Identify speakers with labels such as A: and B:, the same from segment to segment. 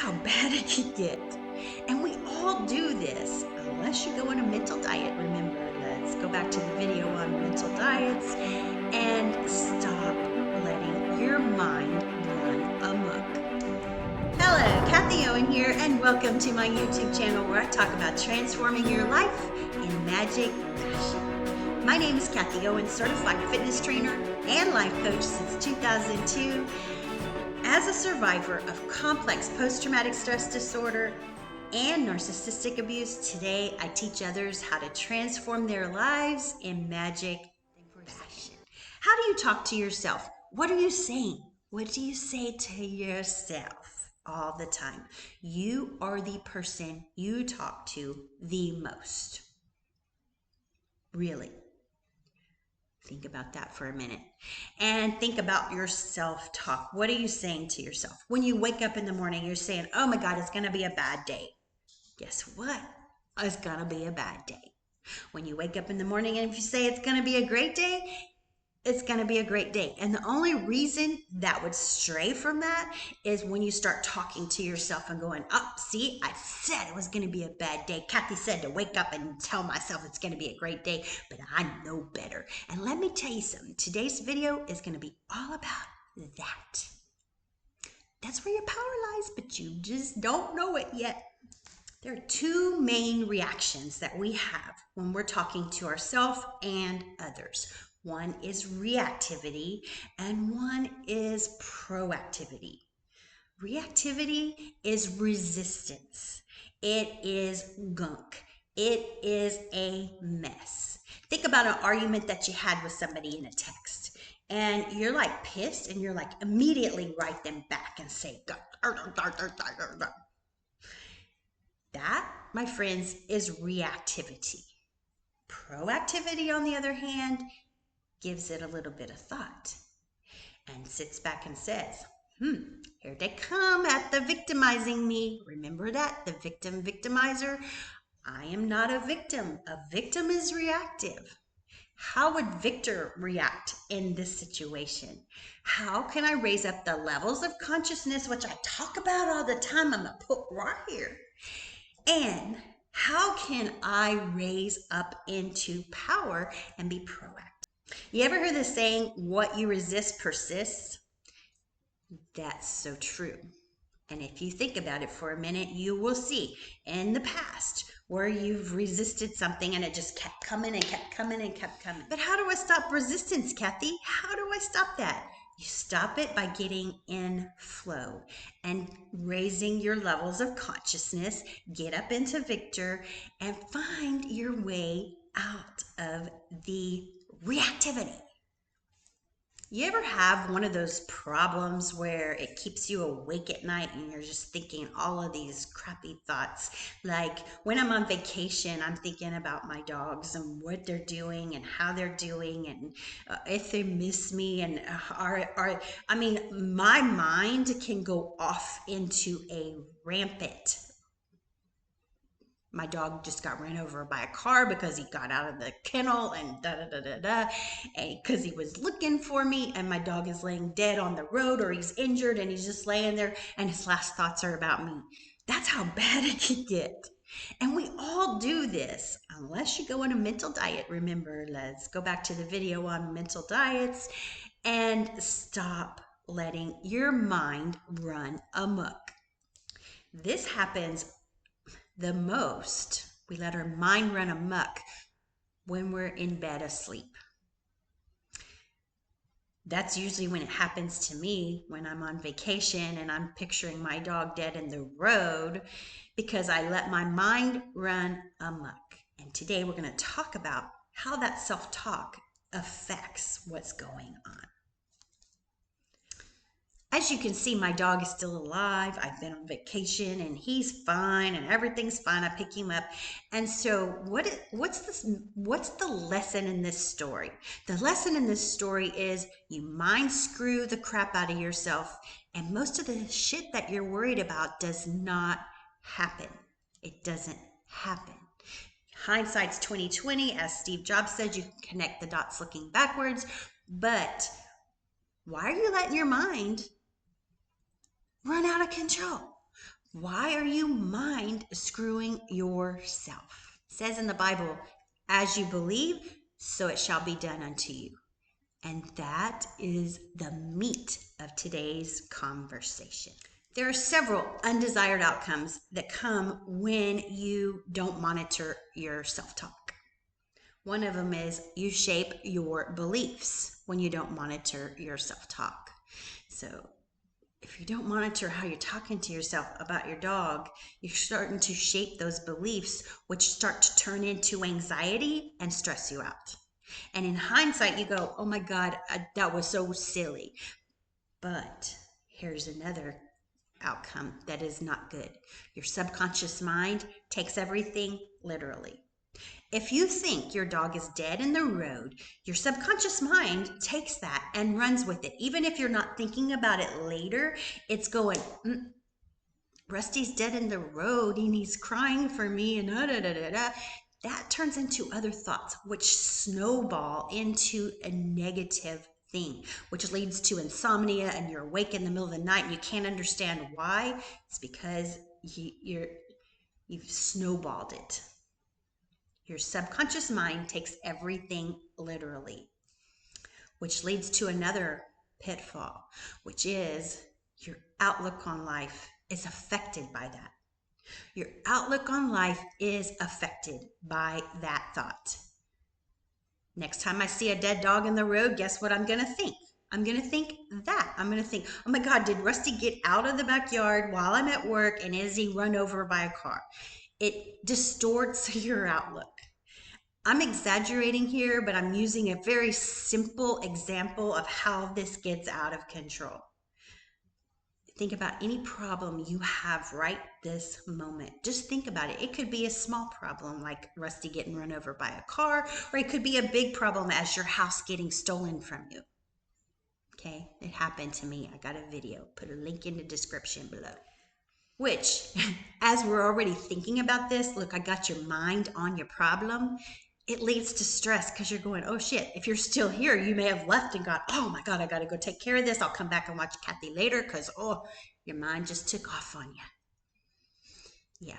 A: how bad it can get. And we all do this, unless you go on a mental diet. Remember, let's go back to the video on mental diets and stop letting your mind run amok. Hello, Kathy Owen here, and welcome to my YouTube channel where I talk about transforming your life in magic fashion. My name is Kathy Owen, certified fitness trainer and life coach since 2002. As a survivor of complex post-traumatic stress disorder and narcissistic abuse, today I teach others how to transform their lives in magic fashion. How do you talk to yourself? What are you saying? What do you say to yourself all the time? You are the person you talk to the most. Really. Think about that for a minute. And think about your self-talk. What are you saying to yourself? When you wake up in the morning, you're saying, oh my God, it's going to be a bad day. Guess what? It's going to be a bad day. When you wake up in the morning and if you say it's going to be a great day, it's going to be a great day. And the only reason that would stray from that is when you start talking to yourself and going, oh, see, I said it was going to be a bad day. Kathy said to wake up and tell myself it's going to be a great day, but I know better. And let me tell you something. Today's video is going to be all about that. That's where your power lies, but you just don't know it yet. There are two main reactions that we have when we're talking to ourselves and others. One is reactivity and one is proactivity. Reactivity is resistance. It is gunk. It is a mess. Think about an argument that you had with somebody in a text and you're like pissed and you're like immediately write them back and say, that, my friends, is reactivity. Proactivity, on the other hand, gives it a little bit of thought and sits back and says, here they come at the victimizing me. Remember that, the victim victimizer? I am not a victim. A victim is reactive. How would Victor react in this situation? How can I raise up the levels of consciousness, which I talk about all the time? I'm going to put right here. And how can I raise up into power and be proactive? You ever hear the saying, what you resist persists? That's so true. And if you think about it for a minute, you will see in the past where you've resisted something and it just kept coming and kept coming and kept coming. But how do I stop resistance, Kathy? How do I stop that? You stop it by getting in flow and raising your levels of consciousness, get up into Victor and find your way out of the reactivity. You ever have one of those problems where it keeps you awake at night and you're just thinking all of these crappy thoughts? Like when I'm on vacation, I'm thinking about my dogs and what they're doing and how they're doing and if they miss me and my mind can go off into a rampant. My dog just got ran over by a car because he got out of the kennel and and because he was looking for me, and my dog is laying dead on the road or he's injured and he's just laying there and his last thoughts are about me. That's how bad it can get. And we all do this unless you go on a mental diet. Remember, let's go back to the video on mental diets and stop letting your mind run amok. This happens the most. We let our mind run amok when we're in bed asleep. That's usually when it happens to me when I'm on vacation and I'm picturing my dog dead in the road because I let my mind run amok. And today we're going to talk about how that self-talk affects what's going on. As you can see, my dog is still alive. I've been on vacation and he's fine and everything's fine. I pick him up. And so what's the lesson in this story? The lesson in this story is you mind screw the crap out of yourself, and most of the shit that you're worried about does not happen. It doesn't happen. Hindsight's 20/20, as Steve Jobs said, you can connect the dots looking backwards, but why are you letting your mind run out of control? Why are you mind screwing yourself? It says in the Bible, as you believe, so it shall be done unto you. And that is the meat of today's conversation. There are several undesired outcomes that come when you don't monitor your self-talk. One of them is you shape your beliefs when you don't monitor your self-talk. So if you don't monitor how you're talking to yourself about your dog, you're starting to shape those beliefs, which start to turn into anxiety and stress you out. And in hindsight, you go, oh my God, that was so silly. But here's another outcome that is not good. Your subconscious mind takes everything literally. If you think your dog is dead in the road, your subconscious mind takes that and runs with it. Even if you're not thinking about it later, it's going, Rusty's dead in the road and he's crying for me and da. That turns into other thoughts, which snowball into a negative thing, which leads to insomnia, and you're awake in the middle of the night and you can't understand why. It's because you've snowballed it. Your subconscious mind takes everything literally, which leads to another pitfall, which is your outlook on life is affected by that. Your outlook on life is affected by that thought. Next time I see a dead dog in the road, guess what I'm going to think? I'm going to think that. I'm going to think, oh my God, did Rusty get out of the backyard while I'm at work and is he run over by a car? It distorts your outlook. I'm exaggerating here, but I'm using a very simple example of how this gets out of control. Think about any problem you have right this moment. Just think about it. It could be a small problem like Rusty getting run over by a car, or it could be a big problem as your house getting stolen from you. Okay, it happened to me. I got a video. Put a link in the description below. Which, as we're already thinking about this, look, I got your mind on your problem. It leads to stress because you're going, oh shit, if you're still here, you may have left and got, oh my God, I got to go take care of this. I'll come back and watch Kathy later because, oh, your mind just took off on you. Yeah.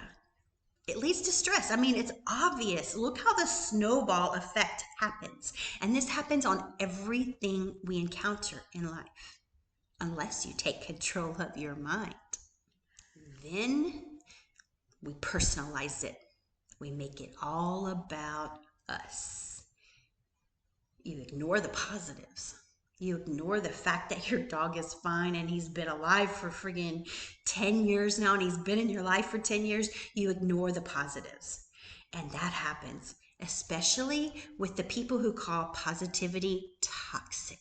A: It leads to stress. I mean, it's obvious. Look how the snowball effect happens. And this happens on everything we encounter in life, unless you take control of your mind. Then we personalize it. We make it all about us. You ignore the positives. You ignore the fact that your dog is fine and he's been alive for friggin' 10 years now and he's been in your life for 10 years. You ignore the positives. And that happens, especially with the people who call positivity toxic.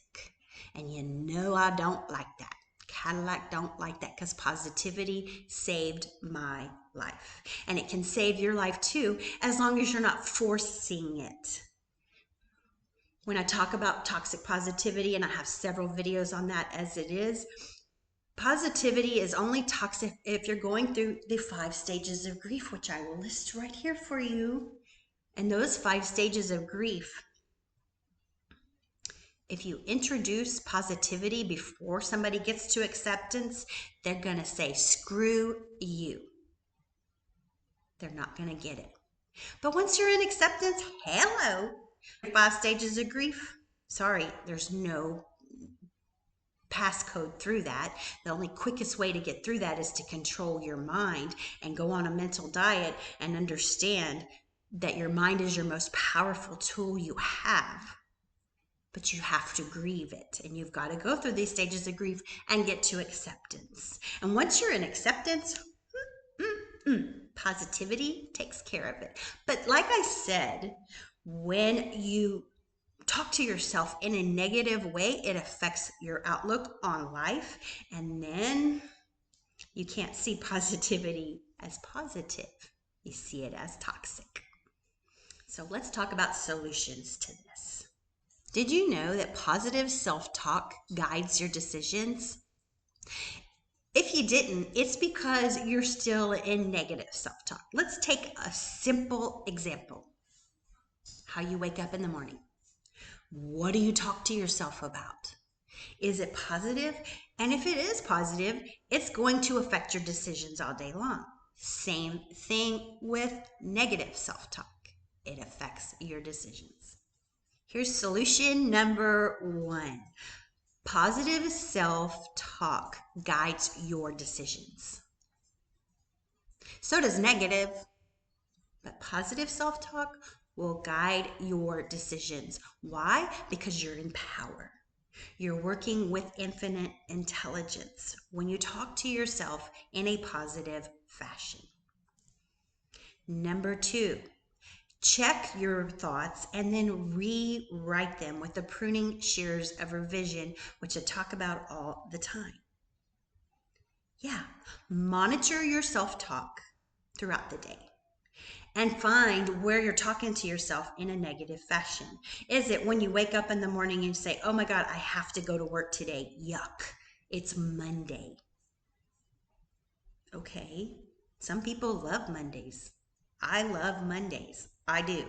A: And you know I don't like that. Cadillac don't like that because positivity saved my life. And it can save your life too, as long as you're not forcing it. When I talk about toxic positivity, and I have several videos on that as it is, positivity is only toxic if you're going through the 5 stages of grief, which I will list right here for you. And those 5 stages of grief, if you introduce positivity before somebody gets to acceptance, they're going to say, screw you. They're not going to get it. But once you're in acceptance, hello. 5 stages of grief, sorry, there's no passcode through that. The only quickest way to get through that is to control your mind and go on a mental diet and understand that your mind is your most powerful tool you have. But you have to grieve it, and you've got to go through these stages of grief and get to acceptance. And once you're in acceptance, positivity takes care of it. But like I said, when you talk to yourself in a negative way, it affects your outlook on life, and then you can't see positivity as positive. You see it as toxic. So let's talk about solutions to this. Did you know that positive self-talk guides your decisions? If you didn't, it's because you're still in negative self-talk. Let's take a simple example. How you wake up in the morning. What do you talk to yourself about? Is it positive? And if it is positive, it's going to affect your decisions all day long. Same thing with negative self-talk. It affects your decisions. Here's solution number 1. Positive self-talk guides your decisions. So does negative, but positive self-talk will guide your decisions. Why? Because you're in power. You're working with infinite intelligence when you talk to yourself in a positive fashion. Number 2, check your thoughts and then rewrite them with the pruning shears of revision, which I talk about all the time. Yeah, monitor your self-talk throughout the day and find where you're talking to yourself in a negative fashion. Is it when you wake up in the morning and say, oh my God, I have to go to work today. Yuck, it's Monday. Okay, some people love Mondays. I love Mondays. I do.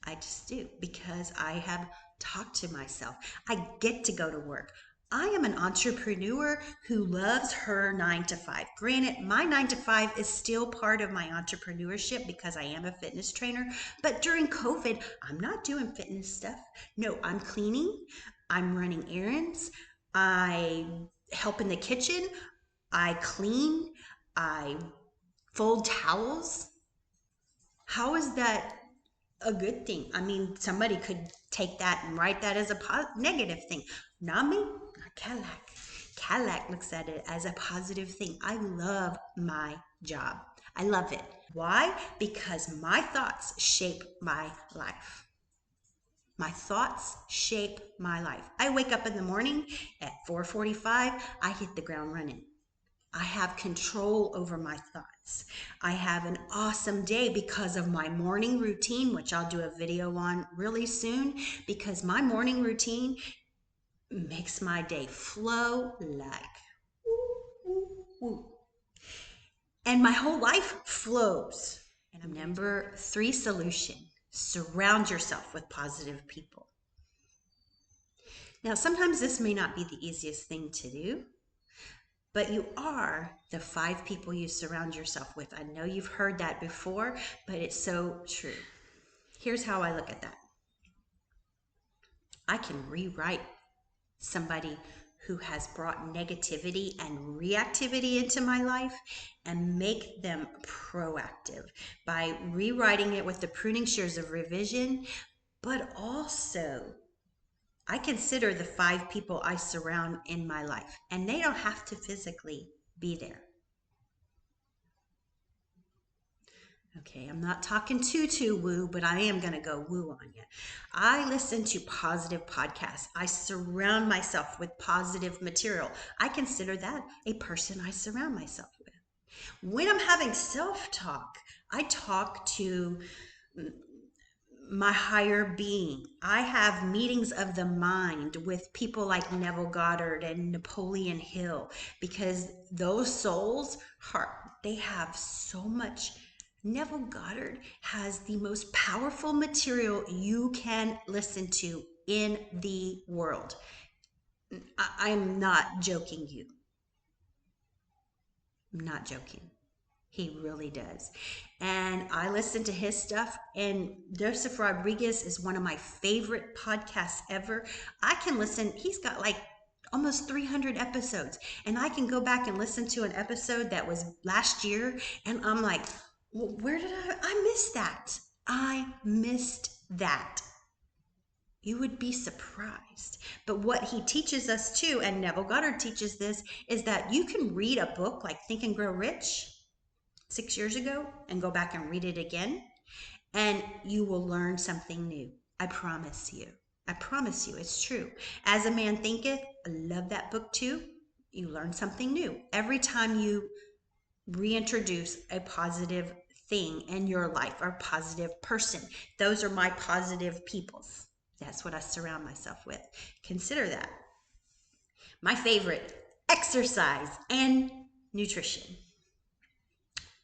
A: I just do, because I have talked to myself. I get to go to work. I am an entrepreneur who loves her 9 to 5. Granted, my 9 to 5 is still part of my entrepreneurship because I am a fitness trainer. But during COVID, I'm not doing fitness stuff. No, I'm cleaning. I'm running errands. I help in the kitchen. I clean. I fold towels. How is that a good thing? I mean, somebody could take that and write that as a negative thing. Not me. Cadillac. Cadillac looks at it as a positive thing. I love my job. I love it. Why? Because my thoughts shape my life. My thoughts shape my life. I wake up in the morning at 4:45. I hit the ground running. I have control over my thoughts. I have an awesome day because of my morning routine, which I'll do a video on really soon, because my morning routine makes my day flow like woo, woo, woo. And my whole life flows. And number 3 solution, surround yourself with positive people. Now, sometimes this may not be the easiest thing to do, but you are the 5 people you surround yourself with. I know you've heard that before, but it's so true. Here's how I look at that. I can rewrite somebody who has brought negativity and reactivity into my life and make them proactive by rewriting it with the pruning shears of revision. But also, I consider the 5 people I surround in my life, and they don't have to physically be there. Okay, I'm not talking too woo, but I am going to go woo on you. I listen to positive podcasts. I surround myself with positive material. I consider that a person I surround myself with. When I'm having self-talk, I talk to my higher being. I have meetings of the mind with people like Neville Goddard and Napoleon Hill, because those souls, they have so much. Neville Goddard has the most powerful material you can listen to in the world. I'm not joking you. I'm not joking. He really does. And I listen to his stuff, and Joseph Rodriguez is one of my favorite podcasts ever. I can listen, he's got like almost 300 episodes, and I can go back and listen to an episode that was last year, and I'm like, well, where did I miss that? I missed that. You would be surprised. But what he teaches us too, and Neville Goddard teaches this, is that you can read a book like Think and Grow Rich 6 years ago and go back and read it again, and you will learn something new. I promise you. I promise you, it's true. As a Man Thinketh, I love that book too. You learn something new every time you reintroduce a positive thing in your life, or a positive person. Those are my positive peoples. That's what I surround myself with. Consider that. My favorite, exercise and nutrition.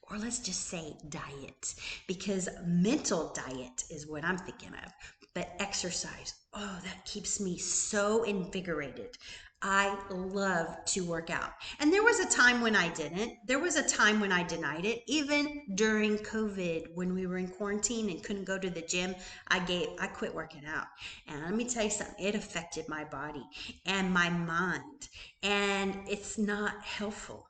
A: Or let's just say diet, because mental diet is what I'm thinking of. But exercise, oh, that keeps me so invigorated. I love to work out. And there was a time when I didn't. There was a time when I denied it. Even during COVID, when we were in quarantine and couldn't go to the gym, I quit working out. And let me tell you something, it affected my body and my mind. And it's not helpful.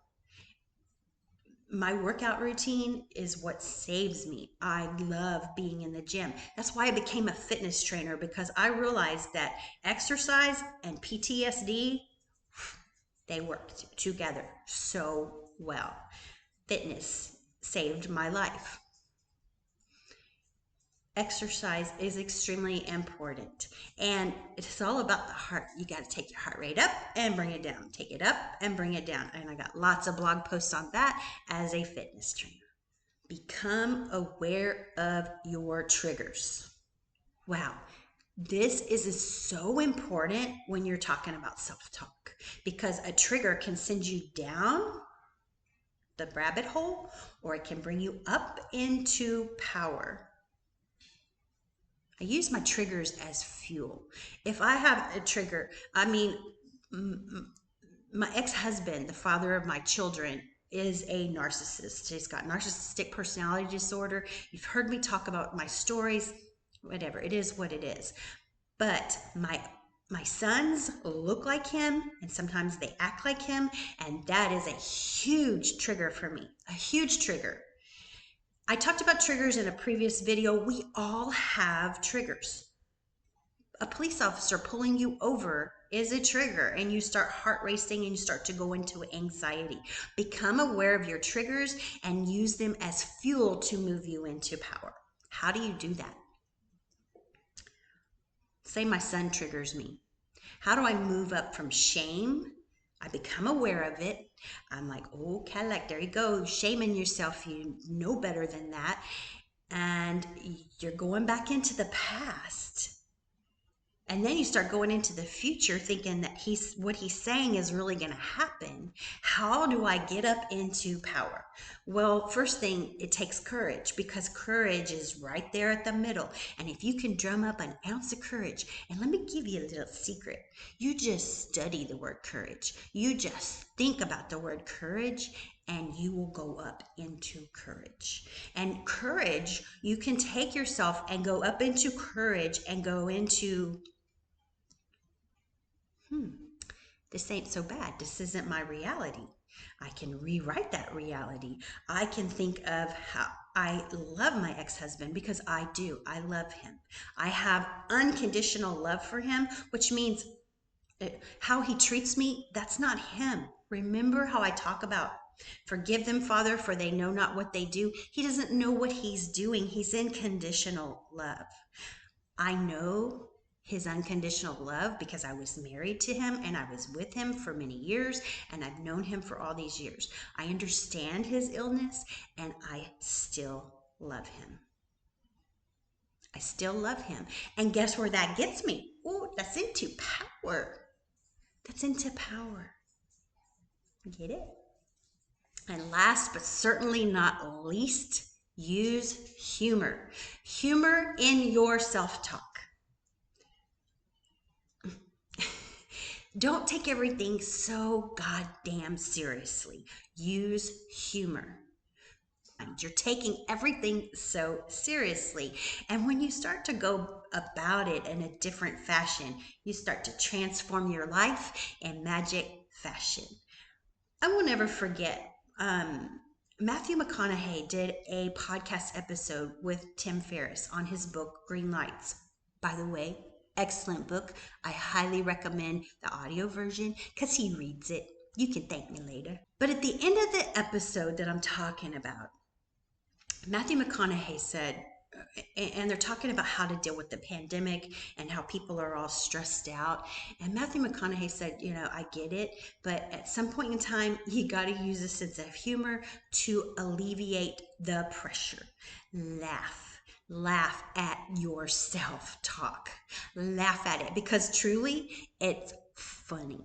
A: My workout routine is what saves me. I love being in the gym. That's why I became a fitness trainer, because I realized that exercise and PTSD, they worked together so well. Fitness saved my life. Exercise is extremely important, and it's all about the heart. You got to take your heart rate up and bring it down, take it up and bring it down. And I got lots of blog posts on that as a fitness trainer. Become aware of your triggers. Wow, this is so important when you're talking about self-talk, because a trigger can send you down the rabbit hole, or it can bring you up into power. I use my triggers as fuel. If I have a trigger, my ex-husband, the father of my children, is a narcissist. He's got narcissistic personality disorder. You've heard me talk about my stories, whatever. It is what it is. But my sons look like him, and sometimes they act like him, and that is a huge trigger for me. A huge trigger. I talked about triggers in a previous video. We all have triggers. A police officer pulling you over is a trigger, and you start heart racing and you start to go into anxiety. Become aware of your triggers and use them as fuel to move you into power. How do you do that? Say my son triggers me. How do I move up from shame? I become aware of it. I'm like, oh, Cadillac, there you go, shaming yourself. You know better than that. And you're going back into the past. And then you start going into the future thinking that what he's saying is really going to happen. How do I get up into power? Well, first thing, it takes courage, because courage is right there at the middle. And if you can drum up an ounce of courage, and let me give you a little secret. You just study the word courage. You just think about the word courage, and you will go up into courage. And courage, you can take yourself and go up into courage and go into this ain't so bad. This isn't my reality. I can rewrite that reality. I can think of how I love my ex-husband, because I do. I love him. I have unconditional love for him, which means how he treats me, that's not him. Remember how I talk about forgive them, Father, for they know not what they do? He doesn't know what he's doing. He's in conditional love. I know his unconditional love because I was married to him and I was with him for many years, and I've known him for all these years. I understand his illness, and I still love him. I still love him. And guess where that gets me? Oh, that's into power. That's into power. Get it? And last but certainly not least, use humor. Humor in your self-talk. Don't take everything so goddamn seriously. Use humor. You're taking everything so seriously. And when you start to go about it in a different fashion, you start to transform your life in magic fashion. I will never forget, Matthew McConaughey did a podcast episode with Tim Ferriss on his book, Green Lights. By the way, excellent book. I highly recommend the audio version because he reads it. You can thank me later. But at the end of the episode that I'm talking about, Matthew McConaughey said, and they're talking about how to deal with the pandemic and how people are all stressed out. And Matthew McConaughey said, I get it, but at some point in time, you got to use a sense of humor to alleviate the pressure. Laugh at your self-talk. Laugh at it, because truly, it's funny.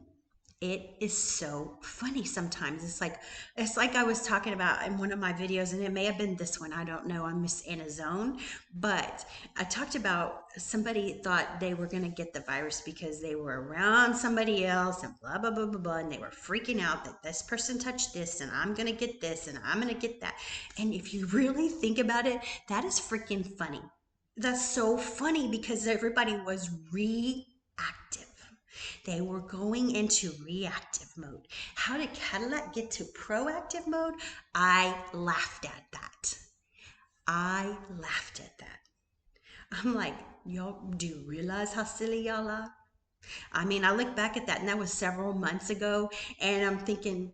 A: It is so funny sometimes. It's like I was talking about in one of my videos, and it may have been this one, I don't know, I'm just in a zone. But I talked about somebody thought they were going to get the virus because they were around somebody else and blah blah blah blah blah, and they were freaking out that this person touched this and I'm going to get this and I'm going to get that. And if you really think about it, that is freaking funny. That's so funny because everybody was reactive. They were going into reactive mode. How did Cadillac get to proactive mode? I laughed at that. I laughed at that. I'm like, y'all, do you realize how silly y'all are? I mean, I look back at that, and that was several months ago, and I'm thinking,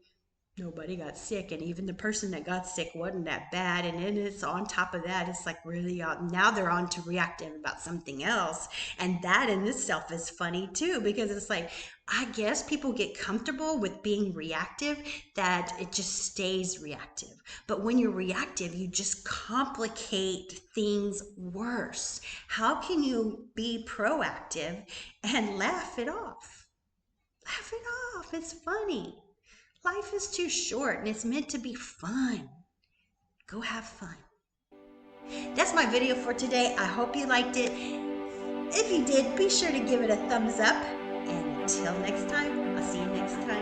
A: nobody got sick, and even the person that got sick wasn't that bad. And then it's on top of that, it's like really now they're on to reactive about something else, and that in itself is funny too, because it's like, I guess people get comfortable with being reactive, that it just stays reactive. But when you're reactive, you just complicate things worse. How can you be proactive and laugh it off? Laugh it off. It's funny. Life is too short and it's meant to be fun. Go have fun. That's my video for today. I hope you liked it. If you did, be sure to give it a thumbs up. And until next time, I'll see you next time.